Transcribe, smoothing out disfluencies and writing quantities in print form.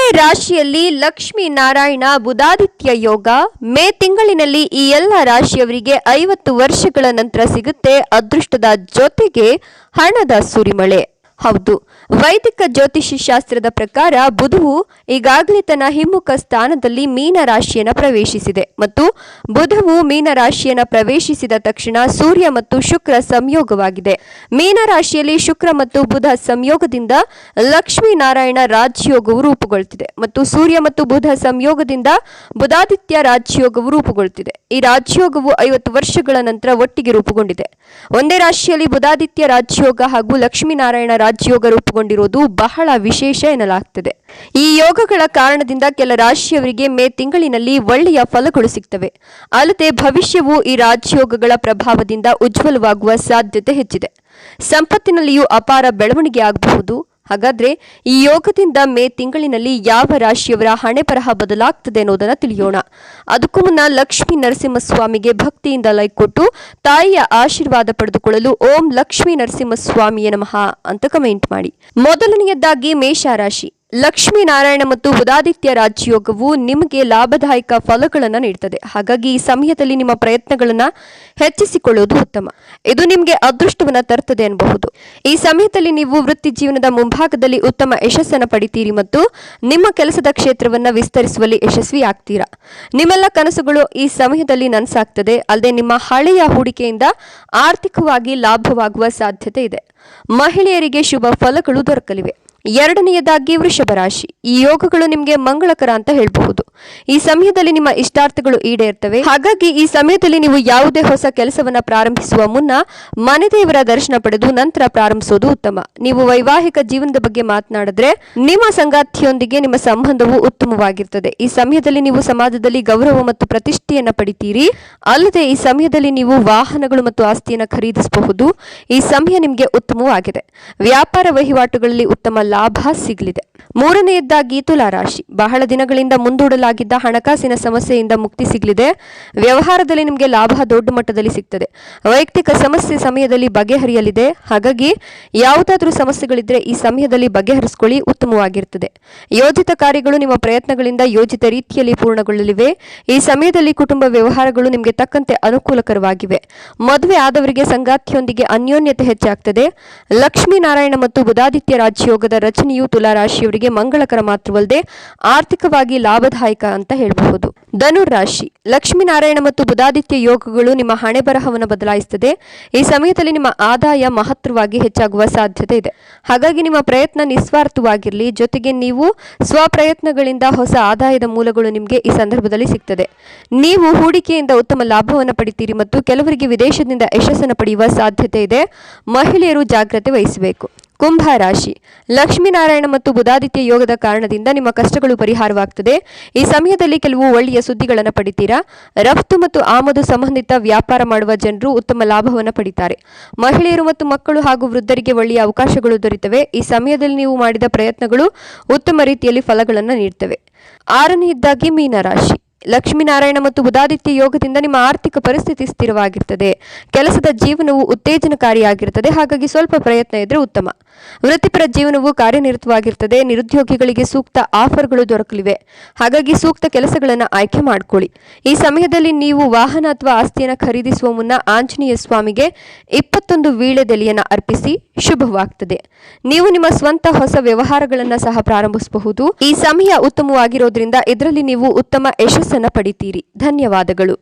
ಒಂದೇ ರಾಶಿಯಲ್ಲಿ ಲಕ್ಷ್ಮೀ ನಾರಾಯಣ ಬುಧಾದಿತ್ಯ ಯೋಗ. ಮೇ ತಿಂಗಳಿನಲ್ಲಿ ಈ ಎಲ್ಲ ರಾಶಿಯವರಿಗೆ 50 ವರ್ಷಗಳ ನಂತರ ಸಿಗುತ್ತೆ ಅದೃಷ್ಟದ ಜೊತೆಗೆ ಹಣದ ಸುರಿಮಳೆ. ಹೌದು, ವೈದಿಕ ಜ್ಯೋತಿಷಿ ಶಾಸ್ತ್ರದ ಪ್ರಕಾರ ಬುಧವು ಈಗಾಗಲೇ ತನ್ನ ಹಿಮ್ಮುಖ ಸ್ಥಾನದಲ್ಲಿ ಮೀನ ರಾಶಿಯನ್ನು ಪ್ರವೇಶಿಸಿದೆ ಮತ್ತು ಬುಧವು ಮೀನ ರಾಶಿಯನ್ನು ಪ್ರವೇಶಿಸಿದ ತಕ್ಷಣ ಸೂರ್ಯ ಮತ್ತು ಶುಕ್ರ ಸಂಯೋಗವಾಗಿದೆ. ಮೀನ ರಾಶಿಯಲ್ಲಿ ಶುಕ್ರ ಮತ್ತು ಬುಧ ಸಂಯೋಗದಿಂದ ಲಕ್ಷ್ಮೀ ನಾರಾಯಣ ರಾಜಯೋಗವು ರೂಪುಗೊಳ್ಳುತ್ತಿದೆ ಮತ್ತು ಸೂರ್ಯ ಮತ್ತು ಬುಧ ಸಂಯೋಗದಿಂದ ಬುಧಾದಿತ್ಯ ರಾಜಯೋಗವು ರೂಪುಗೊಳ್ಳುತ್ತಿದೆ. ಈ ರಾಜಯೋಗವು 50 ವರ್ಷಗಳ ನಂತರ ಒಟ್ಟಿಗೆ ರೂಪುಗೊಂಡಿದೆ. ಒಂದೇ ರಾಶಿಯಲ್ಲಿ ಬುಧಾದಿತ್ಯ ರಾಜಯೋಗ ಹಾಗೂ ಲಕ್ಷ್ಮೀನಾರಾಯಣ ರಾಜಯೋಗ ರೂಪುಗೊಂಡಿರುವುದು ಬಹಳ ವಿಶೇಷ ಎನ್ನಲಾಗ್ತದೆ. ಈ ಯೋಗಗಳ ಕಾರಣದಿಂದ ಕೆಲ ರಾಶಿಯವರಿಗೆ ಮೇ ತಿಂಗಳಿನಲ್ಲಿ ಒಳ್ಳೆಯ ಫಲಗಳು ಸಿಗ್ತವೆ. ಅಲ್ಲದೆ ಭವಿಷ್ಯವು ಈ ರಾಜಯೋಗಗಳ ಪ್ರಭಾವದಿಂದ ಉಜ್ವಲವಾಗುವ ಸಾಧ್ಯತೆ ಹೆಚ್ಚಿದೆ. ಸಂಪತ್ತಿನಲ್ಲಿಯೂ ಅಪಾರ ಬೆಳವಣಿಗೆ ಆಗಬಹುದು. ಹಾಗಾದ್ರೆ ಈ ಯೋಗದಿಂದ ಮೇ ತಿಂಗಳಿನಲ್ಲಿ ಯಾವ ರಾಶಿಯವರ ಹಣೆ ಬರಹ ಬದಲಾಗ್ತದೆ ಅನ್ನೋದನ್ನ ತಿಳಿಯೋಣ. ಅದಕ್ಕೂ ಮುನ್ನ ಲಕ್ಷ್ಮೀ ನರಸಿಂಹಸ್ವಾಮಿಗೆ ಭಕ್ತಿಯಿಂದ ಲೈಕ್ ಕೊಟ್ಟು ತಾಯಿಯ ಆಶೀರ್ವಾದ ಪಡೆದುಕೊಳ್ಳಲು ಓಂ ಲಕ್ಷ್ಮೀ ನರಸಿಂಹಸ್ವಾಮಿಯ ನಮಃ ಅಂತ ಕಮೆಂಟ್ ಮಾಡಿ. ಮೊದಲನೆಯದಾಗಿ ಮೇಷರಾಶಿ. ಲಕ್ಷ್ಮೀನಾರಾಯಣ ಮತ್ತು ಬುಧಾದಿತ್ಯ ರಾಜಯೋಗವು ನಿಮಗೆ ಲಾಭದಾಯಕ ಫಲಗಳನ್ನು ನೀಡುತ್ತದೆ. ಹಾಗಾಗಿ ಈ ಸಮಯದಲ್ಲಿ ನಿಮ್ಮ ಪ್ರಯತ್ನಗಳನ್ನು ಹೆಚ್ಚಿಸಿಕೊಳ್ಳುವುದು ಉತ್ತಮ. ಇದು ನಿಮಗೆ ಅದೃಷ್ಟವನ್ನು ತರುತ್ತದೆ ಎನ್ನಬಹುದು. ಈ ಸಮಯದಲ್ಲಿ ನೀವು ವೃತ್ತಿ ಜೀವನದ ಮುಂಭಾಗದಲ್ಲಿ ಉತ್ತಮ ಯಶಸ್ಸನ್ನು ಪಡಿತೀರಿ ಮತ್ತು ನಿಮ್ಮ ಕೆಲಸದ ಕ್ಷೇತ್ರವನ್ನು ವಿಸ್ತರಿಸುವಲ್ಲಿ ಯಶಸ್ವಿ ಆಗ್ತೀರಾ. ನಿಮ್ಮೆಲ್ಲ ಕನಸುಗಳು ಈ ಸಮಯದಲ್ಲಿ ನನಸಾಗ್ತದೆ. ಅಲ್ಲದೆ ನಿಮ್ಮ ಹಳೆಯ ಹೂಡಿಕೆಯಿಂದ ಆರ್ಥಿಕವಾಗಿ ಲಾಭವಾಗುವ ಸಾಧ್ಯತೆ ಇದೆ. ಮಹಿಳೆಯರಿಗೆ ಶುಭ ಫಲಗಳು ದೊರಕಲಿವೆ. ಎರಡನೆಯದಾಗಿ ವೃಷಭ ರಾಶಿ. ಈ ಯೋಗಗಳು ನಿಮಗೆ ಮಂಗಳಕರ ಅಂತ ಹೇಳಬಹುದು. ಈ ಸಮಯದಲ್ಲಿ ನಿಮ್ಮ ಇಷ್ಟಾರ್ಥಗಳು ಈಡೇರ್ತವೆ. ಹಾಗಾಗಿ ಈ ಸಮಯದಲ್ಲಿ ನೀವು ಯಾವುದೇ ಹೊಸ ಕೆಲಸವನ್ನ ಪ್ರಾರಂಭಿಸುವ ಮುನ್ನ ಮನೆ ದೇವರ ದರ್ಶನ ಪಡೆದು ನಂತರ ಪ್ರಾರಂಭಿಸುವುದು ಉತ್ತಮ. ನೀವು ವೈವಾಹಿಕ ಜೀವನದ ಬಗ್ಗೆ ಮಾತನಾಡಿದ್ರೆ ನಿಮ್ಮ ಸಂಗಾತಿಯೊಂದಿಗೆ ನಿಮ್ಮ ಸಂಬಂಧವು ಉತ್ತಮವಾಗಿರ್ತದೆ. ಈ ಸಮಯದಲ್ಲಿ ನೀವು ಸಮಾಜದಲ್ಲಿ ಗೌರವ ಮತ್ತು ಪ್ರತಿಷ್ಠೆಯನ್ನ ಪಡಿತೀರಿ. ಅಲ್ಲದೆ ಈ ಸಮಯದಲ್ಲಿ ನೀವು ವಾಹನಗಳು ಮತ್ತು ಆಸ್ತಿಯನ್ನು ಖರೀದಿಸಬಹುದು. ಈ ಸಮಯ ನಿಮಗೆ ಉತ್ತಮವಾಗಿದೆ. ವ್ಯಾಪಾರ ವಹಿವಾಟುಗಳಲ್ಲಿ ಉತ್ತಮ ಲಾಭ ಸಿಗಲಿದೆ. ಮೂರನೆಯದಾಗಿ ತುಲಾರಾಶಿ. ಬಹಳ ದಿನಗಳಿಂದ ಮುಂದೂಡಲಾಗಿದ್ದ ಹಣಕಾಸಿನ ಸಮಸ್ಯೆಯಿಂದ ಮುಕ್ತಿ ಸಿಗಲಿದೆ. ವ್ಯವಹಾರದಲ್ಲಿ ನಿಮಗೆ ಲಾಭ ದೊಡ್ಡ ಮಟ್ಟದಲ್ಲಿ ಸಿಗ್ತದೆ. ವೈಯಕ್ತಿಕ ಸಮಸ್ಯೆ ಸಮಯದಲ್ಲಿ ಬಗೆಹರಿಯಲಿದೆ. ಹಾಗಾಗಿ ಯಾವುದಾದ್ರೂ ಸಮಸ್ಯೆಗಳಿದ್ರೆ ಈ ಸಮಯದಲ್ಲಿ ಬಗೆಹರಿಸಿಕೊಳ್ಳಿ, ಉತ್ತಮವಾಗಿರ್ತದೆ. ಯೋಜಿತ ಕಾರ್ಯಗಳು ನಿಮ್ಮ ಪ್ರಯತ್ನಗಳಿಂದ ಯೋಜಿತ ರೀತಿಯಲ್ಲಿ ಪೂರ್ಣಗೊಳ್ಳಲಿವೆ. ಈ ಸಮಯದಲ್ಲಿ ಕುಟುಂಬ ವ್ಯವಹಾರಗಳು ನಿಮಗೆ ತಕ್ಕಂತೆ ಅನುಕೂಲಕರವಾಗಿವೆ. ಮದುವೆ ಆದವರಿಗೆ ಸಂಗಾತಿಯೊಂದಿಗೆ ಅನ್ಯೋನ್ಯತೆ ಹೆಚ್ಚಾಗ್ತದೆ. ಲಕ್ಷ್ಮೀನಾರಾಯಣ ಮತ್ತು ಬುಧಾದಿತ್ಯ ರಾಜಯೋಗದ ರಚನೆಯು ತುಲಾರಾಶಿಯವರಿಗೆ ಮಂಗಳಕರ ಮಾತ್ರವಲ್ಲದೆ ಆರ್ಥಿಕವಾಗಿ ಲಾಭದಾಯಕ ಅಂತ ಹೇಳಬಹುದು. ಧನುರಾಶಿ. ಲಕ್ಷ್ಮೀನಾರಾಯಣ ಮತ್ತು ಬುಧಾದಿತ್ಯ ಯೋಗಗಳು ನಿಮ್ಮ ಹಣೆ ಬರಹವನ್ನು ಬದಲಾಯಿಸುತ್ತದೆ. ಈ ಸಮಯದಲ್ಲಿ ನಿಮ್ಮ ಆದಾಯ ಮಹತ್ತರವಾಗಿ ಹೆಚ್ಚಾಗುವ ಸಾಧ್ಯತೆ ಇದೆ. ಹಾಗಾಗಿ ನಿಮ್ಮ ಪ್ರಯತ್ನ ನಿಸ್ವಾರ್ಥವಾಗಿರಲಿ. ಜೊತೆಗೆ ನೀವು ಸ್ವಪ್ರಯತ್ನಗಳಿಂದ ಹೊಸ ಆದಾಯದ ಮೂಲಗಳು ನಿಮಗೆ ಈ ಸಂದರ್ಭದಲ್ಲಿ ಸಿಗ್ತದೆ. ನೀವು ಹೂಡಿಕೆಯಿಂದ ಉತ್ತಮ ಲಾಭವನ್ನು ಪಡಿತೀರಿ ಮತ್ತು ಕೆಲವರಿಗೆ ವಿದೇಶದಿಂದ ಯಶಸ್ಸನ್ನು ಪಡೆಯುವ ಸಾಧ್ಯತೆ ಇದೆ. ಮಹಿಳೆಯರು ಜಾಗ್ರತೆ ವಹಿಸಬೇಕು. ಕುಂಭ ರಾಶಿ. ಲಕ್ಷ್ಮೀನಾರಾಯಣ ಮತ್ತು ಬುಧಾದಿತ್ಯ ಯೋಗದ ಕಾರಣದಿಂದ ನಿಮ್ಮ ಕಷ್ಟಗಳು ಪರಿಹಾರವಾಗ್ತದೆ. ಈ ಸಮಯದಲ್ಲಿ ಕೆಲವು ಒಳ್ಳೆಯ ಸುದ್ದಿಗಳನ್ನು ಪಡಿತೀರಾ. ರಫ್ತು ಮತ್ತು ಆಮದು ಸಂಬಂಧಿತ ವ್ಯಾಪಾರ ಮಾಡುವ ಜನರು ಉತ್ತಮ ಲಾಭವನ್ನು ಪಡಿತಾರೆ. ಮಹಿಳೆಯರು ಮತ್ತು ಮಕ್ಕಳು ಹಾಗೂ ವೃದ್ಧರಿಗೆ ಒಳ್ಳೆಯ ಅವಕಾಶಗಳು ದೊರೆತವೆ. ಈ ಸಮಯದಲ್ಲಿ ನೀವು ಮಾಡಿದ ಪ್ರಯತ್ನಗಳು ಉತ್ತಮ ರೀತಿಯಲ್ಲಿ ಫಲಗಳನ್ನು ನೀಡುತ್ತವೆ. ಆರನೆಯದಾಗಿ ಮೀನರಾಶಿ. ಲಕ್ಷ್ಮೀನಾರಾಯಣ ಮತ್ತು ಬುಧಾದಿತ್ಯ ಯೋಗದಿಂದ ನಿಮ್ಮ ಆರ್ಥಿಕ ಪರಿಸ್ಥಿತಿ ಸ್ಥಿರವಾಗಿರ್ತದೆ. ಕೆಲಸದ ಜೀವನವು ಉತ್ತೇಜನಕಾರಿಯಾಗಿರುತ್ತದೆ. ಹಾಗಾಗಿ ಸ್ವಲ್ಪ ಪ್ರಯತ್ನ ಇದ್ರೆ ಉತ್ತಮ. ವೃತ್ತಿಪರ ಜೀವನವು ಕಾರ್ಯನಿರತವಾಗಿರ್ತದೆ. ನಿರುದ್ಯೋಗಿಗಳಿಗೆ ಸೂಕ್ತ ಆಫರ್ಗಳು ದೊರಕಲಿವೆ. ಹಾಗಾಗಿ ಸೂಕ್ತ ಕೆಲಸಗಳನ್ನು ಆಯ್ಕೆ ಮಾಡಿಕೊಳ್ಳಿ. ಈ ಸಮಯದಲ್ಲಿ ನೀವು ವಾಹನ ಅಥವಾ ಆಸ್ತಿಯನ್ನು ಖರೀದಿಸುವ ಮುನ್ನ ಆಂಜನೇಯ ಸ್ವಾಮಿಗೆ 21 ವೀಳ್ಯದೆಲೆಯನ್ನು ಅರ್ಪಿಸಿ ಶುಭವಾಗ್ತದೆ. ನೀವು ನಿಮ್ಮ ಸ್ವಂತ ಹೊಸ ವ್ಯವಹಾರಗಳನ್ನು ಸಹ ಪ್ರಾರಂಭಿಸಬಹುದು. ಈ ಸಮಯ ಉತ್ತಮವಾಗಿರೋದ್ರಿಂದ ಇದರಲ್ಲಿ ನೀವು ಉತ್ತಮ ಯಶಸ್ಸನ್ನು ಪಡಿತೀರಿ. ಧನ್ಯವಾದಗಳು.